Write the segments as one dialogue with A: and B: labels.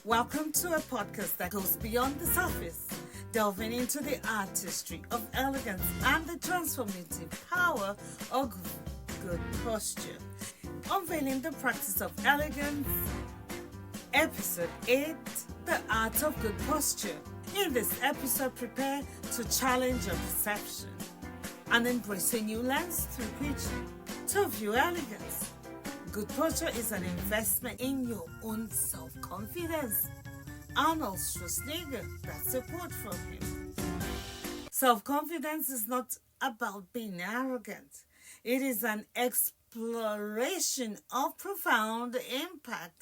A: Welcome to a podcast that goes beyond the surface, delving into the artistry of elegance and the transformative power of good posture. Unveiling the practice of elegance, Episode 8, The Art of Good Posture. In this episode, prepare to challenge your perception and embrace a new lens through which to view elegance. Good posture is an investment in your own self-confidence. Arnold Schwarzenegger, that's a quote from him. Self-confidence is not about being arrogant. It is an exploration of profound impact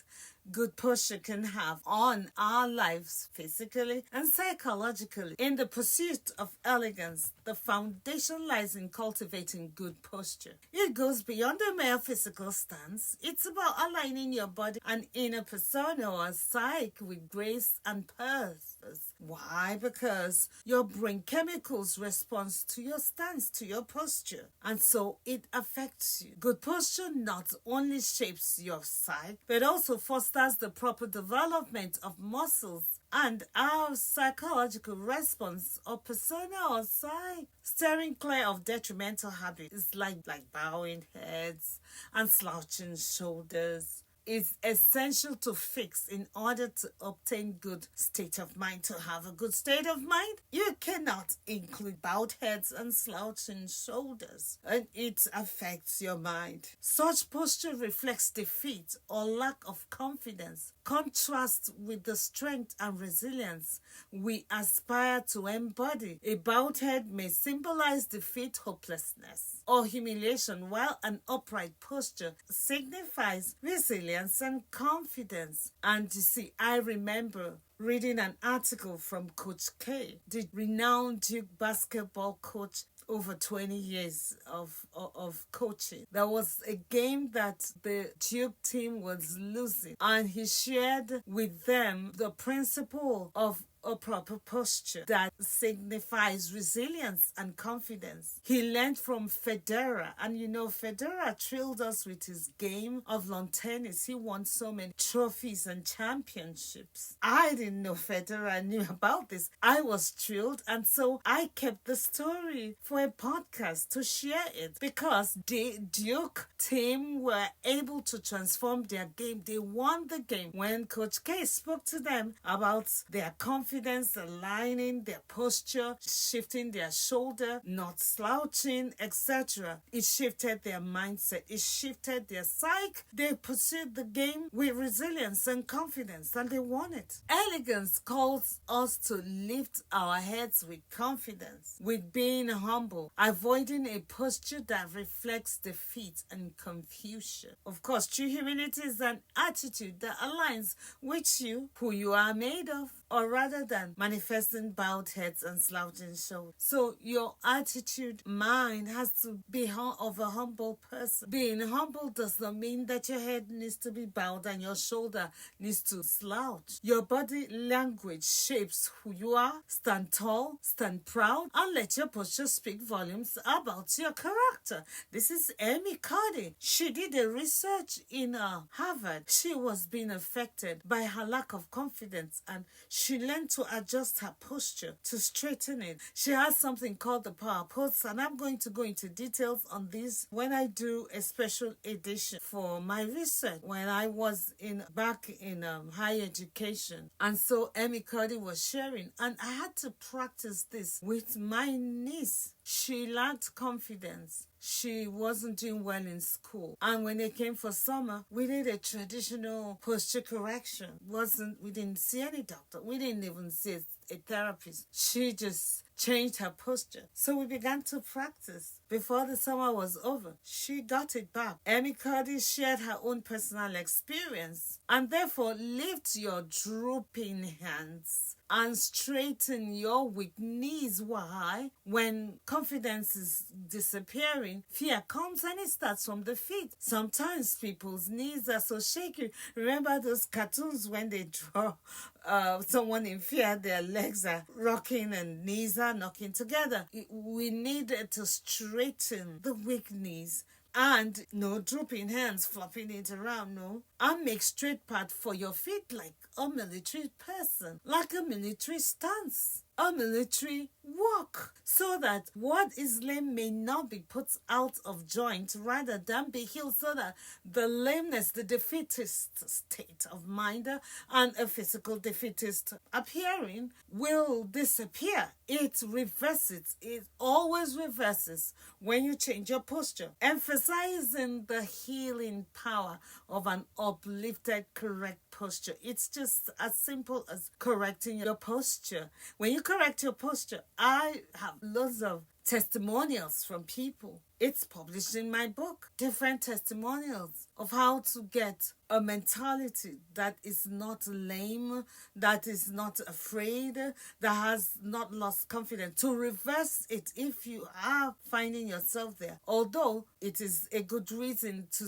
A: good posture can have on our lives physically and psychologically. In the pursuit of elegance, the foundation lies in cultivating good posture. It goes beyond a mere physical stance. It's about aligning your body and inner persona or psyche with grace and purpose. Why? Because your brain chemicals respond to your stance, to your posture, and so it affects you. Good posture not only shapes your psyche, but also fosters the proper development of muscles and our psychological response or persona or psyche. Steering clear of detrimental habits is like bowing heads and slouching shoulders. Is essential to fix in order to obtain good state of mind. To have a good state of mind, you cannot include bowed heads and slouching shoulders, and it affects your mind. Such posture reflects defeat or lack of confidence, contrasts with the strength and resilience we aspire to embody. A bowed head may symbolize defeat, hopelessness, or humiliation, while an upright posture signifies resilience and confidence. And you see, I remember reading an article from Coach K, the renowned Duke basketball coach, over 20 years of coaching. There was a game that the Duke team was losing, and he shared with them the principle of a proper posture that signifies resilience and confidence. He learned from Federer, and Federer thrilled us with his game of lawn tennis. He won so many trophies and championships. I didn't know Federer knew about this. I was thrilled, and so I kept the story for a podcast to share it, because the Duke team were able to transform their game. They won the game when Coach K spoke to them about their confidence, aligning their posture, shifting their shoulder, not slouching, etc. It shifted their mindset. It shifted their psyche. They pursued the game with resilience and confidence, and they won it. Elegance calls us to lift our heads with confidence, with being humble, avoiding a posture that reflects defeat and confusion. Of course, true humility is an attitude that aligns with you, who you are made of, or rather than manifesting bowed heads and slouching shoulders. So your attitude, mind, has to be of a humble person. Being humble does not mean that your head needs to be bowed and your shoulder needs to slouch. Your body language shapes who you are. Stand tall, stand proud, and let your posture speak volumes about your character. This is Amy Cuddy. She did a research in Harvard. She was being affected by her lack of confidence, and she learned to adjust her posture to straighten it. She has something called the power pose, and I'm going to go into details on this when I do a special edition for my research when I was back in higher education. And so Amy Cuddy was sharing, and I had to practice this with my niece. She lacked confidence. She wasn't doing well in school. And when it came for summer, we did a traditional posture correction. We didn't see any doctor. We didn't even see a therapist. She just changed her posture. So we began to practice. Before the summer was over, she got it back. Amy Cuddy shared her own personal experience, and therefore lift your drooping hands and straighten your weak knees. Why? When confidence is disappearing, fear comes, and it starts from the feet. Sometimes people's knees are so shaky. Remember those cartoons when they draw someone in fear, their legs are rocking and knees are knocking together. We need to straighten the weak knees And no drooping hands, flopping it around, no. And make straight path for your feet like a military person, like a military stance, a military walk, so that what is lame may not be put out of joint, rather than be healed, so that the lameness, the defeatist state of mind and a physical defeatist appearing will disappear. It reverses. It always reverses when you change your posture, emphasizing the healing power of an uplifted, correct posture. It's just as simple as correcting your posture. When you correct your posture, I have lots of testimonials from people. It's published in my book. Different testimonials of how to get a mentality that is not lame, that is not afraid, that has not lost confidence. To reverse it if you are finding yourself there. Although it is a good reason to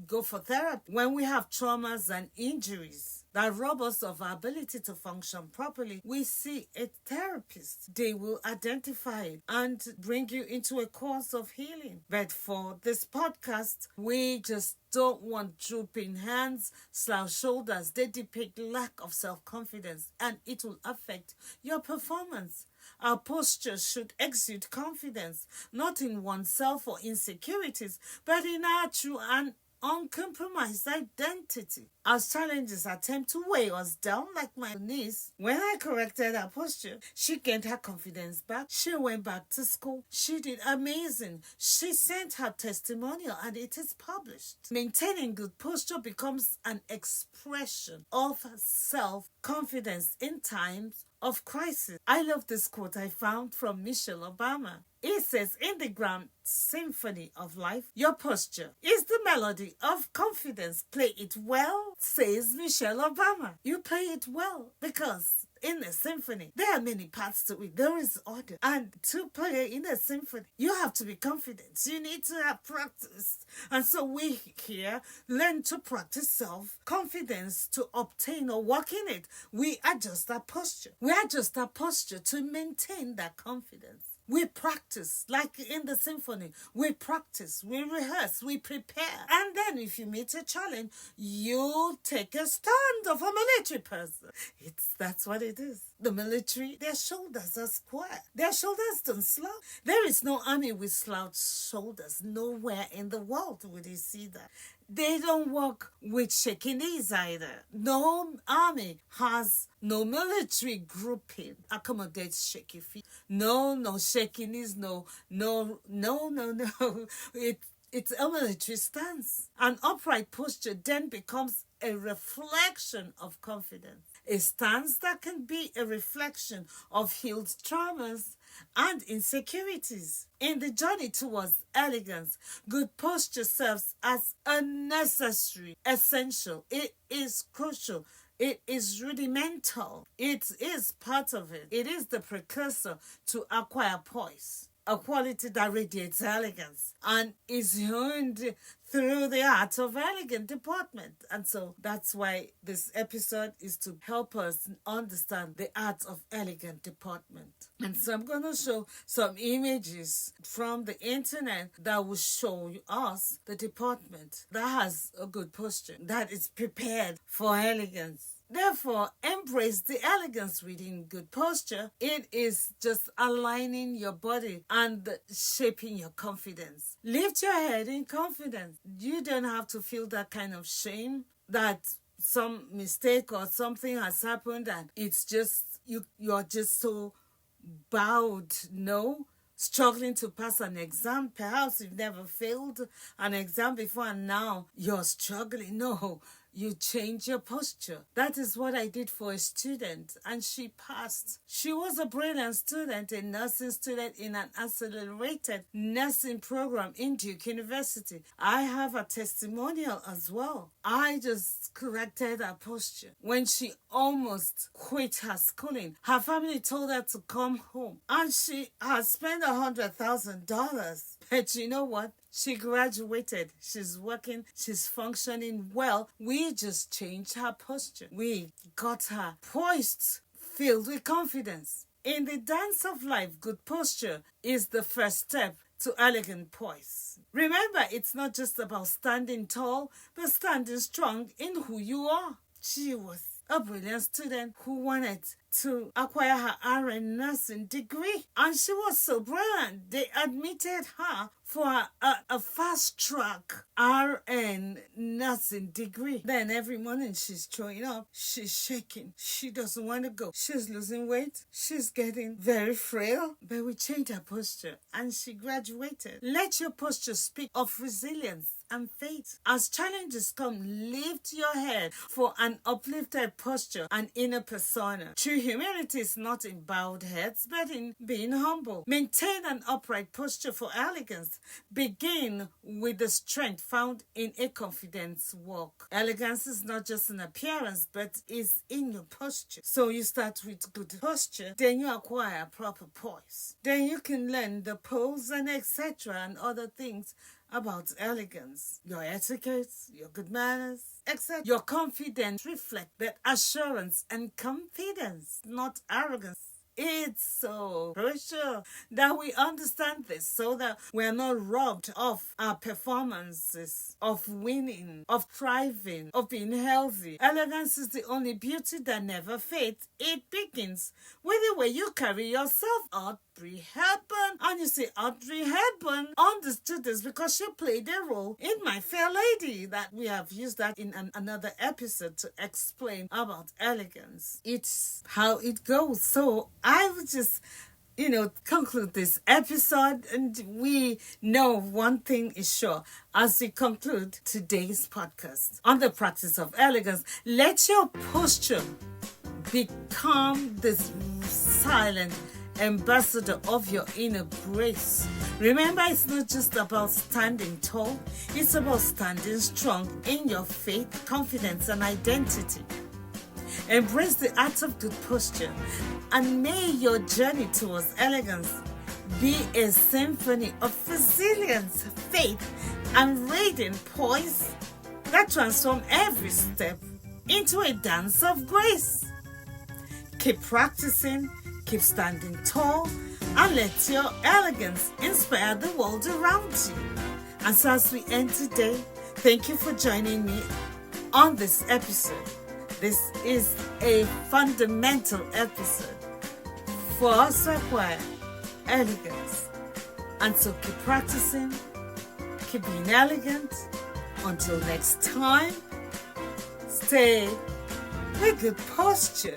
A: go for therapy. When we have traumas and injuries that rob us of our ability to function properly, we see a therapist. They will identify it and bring you into a course of healing. But for this podcast, we just don't want drooping hands, slouched shoulders. They depict lack of self-confidence, and it will affect your performance. Our posture should exude confidence, not in oneself or insecurities, but in our true and uncompromised identity. As challenges attempt to weigh us down, like my niece, when I corrected her posture, she gained her confidence back. She went back to school. She did amazing. She sent her testimonial and it is published. Maintaining good posture becomes an expression of self-confidence in times of crisis. I love this quote I found from Michelle Obama. It says, in the grand symphony of life, your posture is the melody of confidence. Play it well, says Michelle Obama. You play it well because in a symphony, there are many parts to it. There is order. And to play in a symphony, you have to be confident. You need to have practice. And so we here learn to practice self-confidence to obtain or work in it. We adjust our posture. We adjust our posture to maintain that confidence. We practice, like in the symphony. We practice, we rehearse, we prepare. And then if you meet a challenge, you take a stand of a military person. That's what it is. The military, their shoulders are square. Their shoulders don't slouch. There is no army with slouched shoulders. Nowhere in the world would you see that. They don't walk with shaky knees either. No army has, no military grouping accommodates shaky feet. No shaky knees, no. It's a military stance. An upright posture then becomes a reflection of confidence. A stance that can be a reflection of healed traumas and insecurities. In the journey towards elegance, good posture serves as a necessary, essential. It is crucial. It is rudimental. It is part of it. It is the precursor to acquire poise, a quality that radiates elegance and is honed through the art of elegant deportment. And so that's why this episode is to help us understand the art of elegant deportment. And so I'm going to show some images from the internet that will show us the deportment that has a good posture, that is prepared for elegance. Therefore, embrace the elegance within good posture. It is just aligning your body and shaping your confidence. Lift your head in confidence. You don't have to feel that kind of shame that some mistake or something has happened and it's just, you're just so bowed. No. Struggling to pass an exam. Perhaps you've never failed an exam before and now you're struggling. No. You change your posture. That is what I did for a student, and she passed. She was a brilliant student, a nursing student in an accelerated nursing program in Duke University. I have a testimonial as well. I just corrected her posture. When she almost quit her schooling, her family told her to come home, and she has spent $100,000. But you know what? She graduated. She's working. She's functioning well. We just changed her posture. We got her poised, filled with confidence. In the dance of life, good posture is the first step to elegant poise. Remember, it's not just about standing tall, but standing strong in who you are. She was a brilliant student who wanted to acquire her RN nursing degree, and she was so brilliant they admitted her for a fast track RN nursing degree. Then every morning she's throwing up, she's shaking, she doesn't want to go, she's losing weight, she's getting very frail, but we changed her posture and she graduated. Let your posture speak of resilience and faith. As challenges come, lift your head for an uplifted posture and inner persona. True humility is not in bowed heads, but in being humble. Maintain an upright posture for elegance. Begin with the strength found in a confidence walk. Elegance is not just an appearance, but is in your posture. So you start with good posture, then you acquire proper poise. Then you can learn the pose and etc. and other things about elegance, your etiquette, your good manners, etc. Your confidence reflects that assurance and confidence, not arrogance. It's so crucial that we understand this so that we're not robbed of our performances, of winning, of thriving, of being healthy. Elegance is the only beauty that never fades. It begins with the way you carry yourself. Audrey Hepburn. And you see, Audrey Hepburn understood this because she played a role in My Fair Lady. That we have used that in another episode to explain about elegance. It's how it goes. So I would just, conclude this episode, and we know one thing is sure as we conclude today's podcast on the practice of elegance. Let your posture become this silent ambassador of your inner grace. Remember, it's not just about standing tall, it's about standing strong in your faith, confidence, and identity. Embrace the art of good posture, and may your journey towards elegance be a symphony of resilience, faith, and radiant poise that transform every step into a dance of grace. Keep practicing, keep standing tall, and let your elegance inspire the world around you. And so as we end today, thank you for joining me on this episode. This is a fundamental episode for us to acquire elegance. And so keep practicing, keep being elegant. Until next time, stay with good posture.